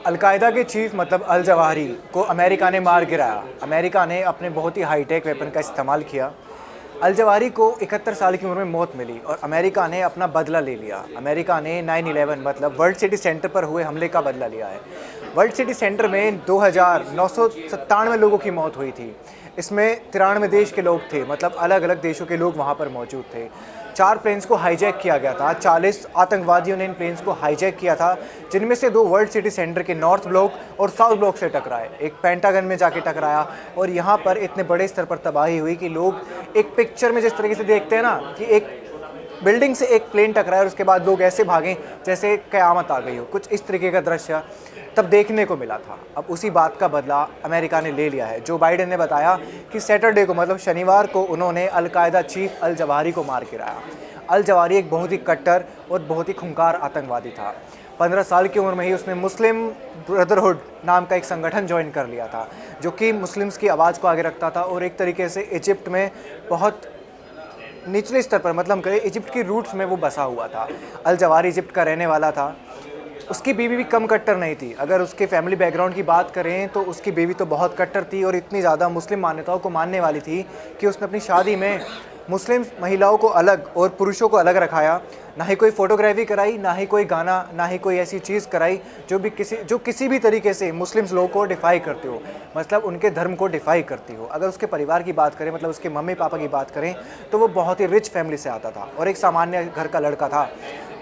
Al Qaeda के chief मतलब al Zawahiri को अमेरिका ने मार गिराया। अमेरिका ने अपने बहुत ही हाईटेक वेपन का इस्तेमाल किया। अल जवाहिरी को 71 साल की उम्र में मौत मिली और अमेरिका ने अपना बदला ले लिया। अमेरिका ने 9/11 मतलब वर्ल्ड सिटी सेंटर पर हुए हमले का बदला लिया है। वर्ल्ड सिटी सेंटर में 2997 लोगों की मौत हुई थी। इसमें 93 देश के लोग थे, मतलब अलग अलग देशों के लोग वहाँ पर मौजूद थे। 4 प्लेन्स को हाईजैक किया गया था। 40 आतंकवादियों ने इन प्लेन्स को हाईजैक किया था, जिनमें से 2 वर्ल्ड सिटी सेंटर के नॉर्थ ब्लॉक और साउथ ब्लॉक से टकराए। एक पेंटागन में जाके टकराया और यहाँ पर इतने बड़े स्तर पर तबाही हुई कि लोग एक पिक्चर में जिस तरीके से देखते हैं ना कि एक बिल्डिंग से एक प्लेन टकराया और उसके बाद लोग ऐसे भागें जैसे क़यामत आ गई हो, कुछ इस तरीके का दृश्य तब देखने को मिला था। अब उसी बात का बदला अमेरिका ने ले लिया है। जो बाइडेन ने बताया कि सैटरडे को मतलब शनिवार को उन्होंने अलकायदा चीफ अल जवाहिरी को मार गिराया। अल जवाहिरी एक बहुत ही कट्टर और बहुत ही खूंखार आतंकवादी था। 15 साल की उम्र में ही उसने मुस्लिम ब्रदरहुड नाम का एक संगठन ज्वाइन कर लिया था, जो कि मुस्लिम्स की आवाज़ को आगे रखता था और एक तरीके से इजिप्ट में बहुत निचले स्तर पर मतलब करें इजिप्ट की रूट्स में वो बसा हुआ था। अल जवाहिरी इजिप्ट का रहने वाला था। उसकी बीवी भी कम कट्टर नहीं थी। अगर उसके फैमिली बैकग्राउंड की बात करें तो उसकी बीवी तो बहुत कट्टर थी और इतनी ज़्यादा मुस्लिम मान्यताओं को मानने वाली थी कि उसने अपनी शादी में मुस्लिम महिलाओं को अलग और पुरुषों को अलग रखाया। ना ही कोई फ़ोटोग्राफी कराई, ना ही कोई गाना, ना ही कोई ऐसी चीज़ कराई जो किसी भी तरीके से मुस्लिम्स लोगों को डिफ़ाई करती हो, मतलब उनके धर्म को डिफ़ाई करती हो। अगर उसके परिवार की बात करें, मतलब उसके मम्मी पापा की बात करें, तो वो बहुत ही रिच फैमिली से आता था और एक सामान्य घर का लड़का था।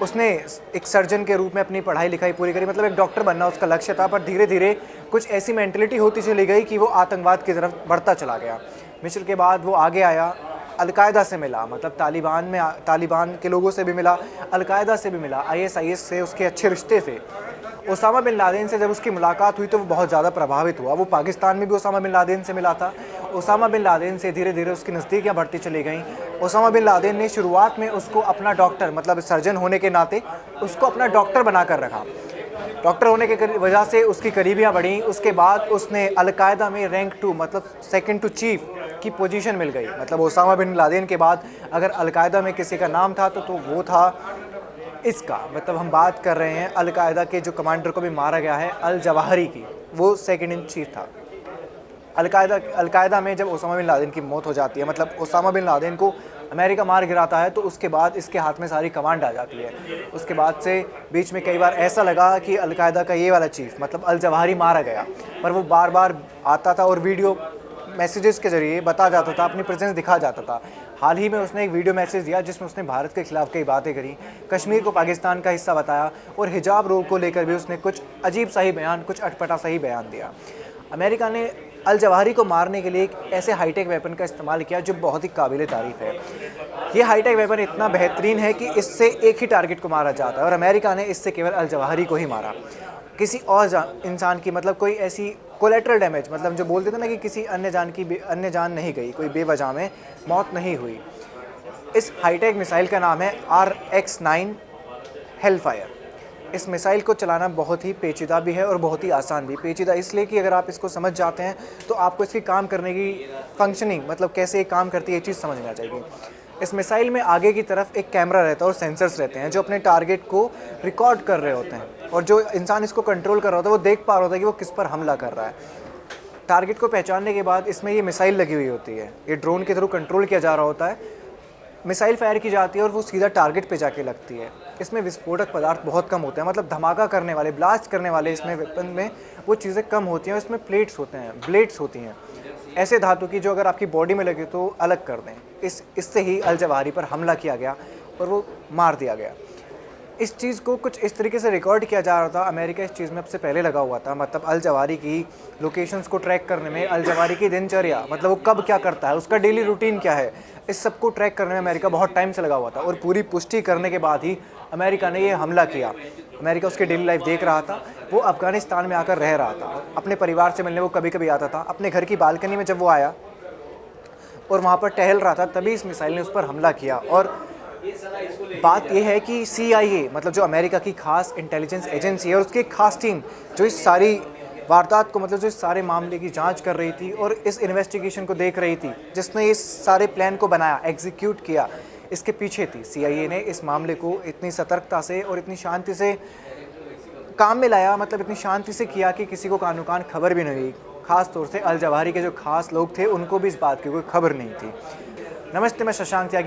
उसने एक सर्जन के रूप में अपनी पढ़ाई लिखाई पूरी करी, मतलब एक डॉक्टर बनना उसका लक्ष्य था, पर धीरे धीरे कुछ ऐसी मेंटलिटी होती चली गई कि वो आतंकवाद की तरफ बढ़ता चला गया। मिस्र के बाद वो आगे आया, अलकायदा से मिला, मतलब तालिबान के लोगों से भी मिला, अलकायदा से भी मिला, ISIS से उसके अच्छे रिश्ते थे। ओसामा बिन लादेन से जब उसकी मुलाकात हुई तो वो बहुत ज़्यादा प्रभावित हुआ। वो पाकिस्तान में भी ओसामा बिन लादेन से मिला था। ओसामा बिन लादेन से धीरे धीरे उसकी नज़दीकियाँ बढ़ती चली गईं। ओसामा बिन लादेन ने शुरुआत में उसको अपना डॉक्टर, मतलब सर्जन होने के नाते उसको अपना डॉक्टर बना कर रखा। डॉक्टर होने के वजह से उसकी करीबियाँ बढ़ी। उसके बाद उसने अलकायदा में रैंक 2 मतलब सेकंड टू चीफ की पोजीशन मिल गई। मतलब ओसामा बिन लादेन के बाद अगर अलकायदा में किसी का नाम था तो वो था इसका। मतलब हम बात कर रहे हैं अलकायदा के जो कमांडर को भी मारा गया है, अल जवाहिरी की, वो सेकंड इन चीफ था। अलकायदा में जब ओसामा बिन लादेन की मौत हो जाती है, मतलब ओसामा बिन लादेन को अमेरिका मार गिराता है, तो उसके बाद इसके हाथ में सारी कमांड आ जाती है। उसके बाद से बीच में कई बार ऐसा लगा कि अलकायदा का ये वाला चीफ मतलब अल जवाहिरी मारा गया, पर वो बार बार आता था और वीडियो मैसेजेस के ज़रिए बता जाता था, अपनी प्रेजेंस दिखा जाता था। हाल ही में उसने एक वीडियो मैसेज दिया जिसमें उसने भारत के खिलाफ कई बातें करी, कश्मीर को पाकिस्तान का हिस्सा बताया और हिजाब रोक को लेकर भी उसने कुछ अजीब सा ही बयान, कुछ अटपटा सा ही बयान दिया। अमेरिका ने अल जवाहिरी को मारने के लिए एक ऐसे हाईटेक वेपन का इस्तेमाल किया जो बहुत ही काबिल तारीफ़ है। ये हाईटेक वेपन इतना बेहतरीन है कि इससे एक ही टारगेट को मारा जाता है और अमेरिका ने इससे केवल अल जवाहिरी को ही मारा। किसी और इंसान की, मतलब कोई ऐसी कोलेटरल डैमेज, मतलब जो बोलते थे ना कि किसी अन्य जान नहीं गई, कोई बेवजह में मौत नहीं हुई। इस हाईटेक मिसाइल का नाम है RX-9 हेलफायर। इस मिसाइल को चलाना बहुत ही पेचीदा भी है और बहुत ही आसान भी। पेचीदा इसलिए कि अगर आप इसको समझ जाते हैं तो आपको इसकी काम करने की फंक्शनिंग, मतलब कैसे ये काम करती है, ये चीज़ समझ में आ जाएगी। इस मिसाइल में आगे की तरफ एक कैमरा रहता है और सेंसर्स रहते हैं जो अपने टारगेट को रिकॉर्ड कर रहे होते हैं, और जो इंसान इसको कंट्रोल कर रहा होता है वो देख पा रहा होता है कि वो किस पर हमला कर रहा है। टारगेट को पहचानने के बाद इसमें ये मिसाइल लगी हुई होती है, ये ड्रोन के थ्रू कंट्रोल किया जा रहा होता है। मिसाइल फायर की जाती है और वो सीधा टारगेट पे जाके लगती है। इसमें विस्फोटक पदार्थ बहुत कम होते हैं, मतलब धमाका करने वाले, ब्लास्ट करने वाले इसमें वेपन में वो चीज़ें कम होती हैं। इसमें प्लेट्स होते हैं, ब्लेड्स होती हैं ऐसे धातु की, जो अगर आपकी बॉडी में लगे तो अलग कर दें। इससे ही अल जवाहिरी पर हमला किया गया और वो मार दिया गया। इस चीज़ को कुछ इस तरीके से रिकॉर्ड किया जा रहा था। अमेरिका इस चीज़ में अब से पहले लगा हुआ था, मतलब अल जवाहिरी की लोकेशंस को ट्रैक करने में, अल जवाहिरी की दिनचर्या, मतलब वो कब क्या करता है, उसका डेली रूटीन क्या है, इस सब को ट्रैक करने में अमेरिका बहुत टाइम से लगा हुआ था। और पूरी पुष्टि करने के बाद ही अमेरिका ने ये हमला किया। अमेरिका उसकी डेली लाइफ देख रहा था। वो अफ़गानिस्तान में आकर रह रहा था, अपने परिवार से मिलने वो कभी कभी आता था। अपने घर की बालकनी में जब वो आया और वहाँ पर टहल रहा था, तभी इस मिसाइल ने उस पर हमला किया। और बात यह है कि CIA, मतलब जो अमेरिका की खास इंटेलिजेंस एजेंसी है, और उसकी एक खास टीम जो इस सारी वारदात को, मतलब जो इस सारे मामले की जांच कर रही थी और इस इन्वेस्टिगेशन को देख रही थी, जिसने इस सारे प्लान को बनाया, एग्जीक्यूट किया, इसके पीछे थी। CIA ने इस मामले को इतनी सतर्कता से और इतनी शांति से काम में लाया, मतलब इतनी शांति से किया कि किसी को कानो कान खबर भी नहीं हुई। ख़ास तौर से अल जवाहिरी के जो खास लोग थे उनको भी इस बात की कोई खबर नहीं थी। नमस्ते, मैं शशांक त्यागी।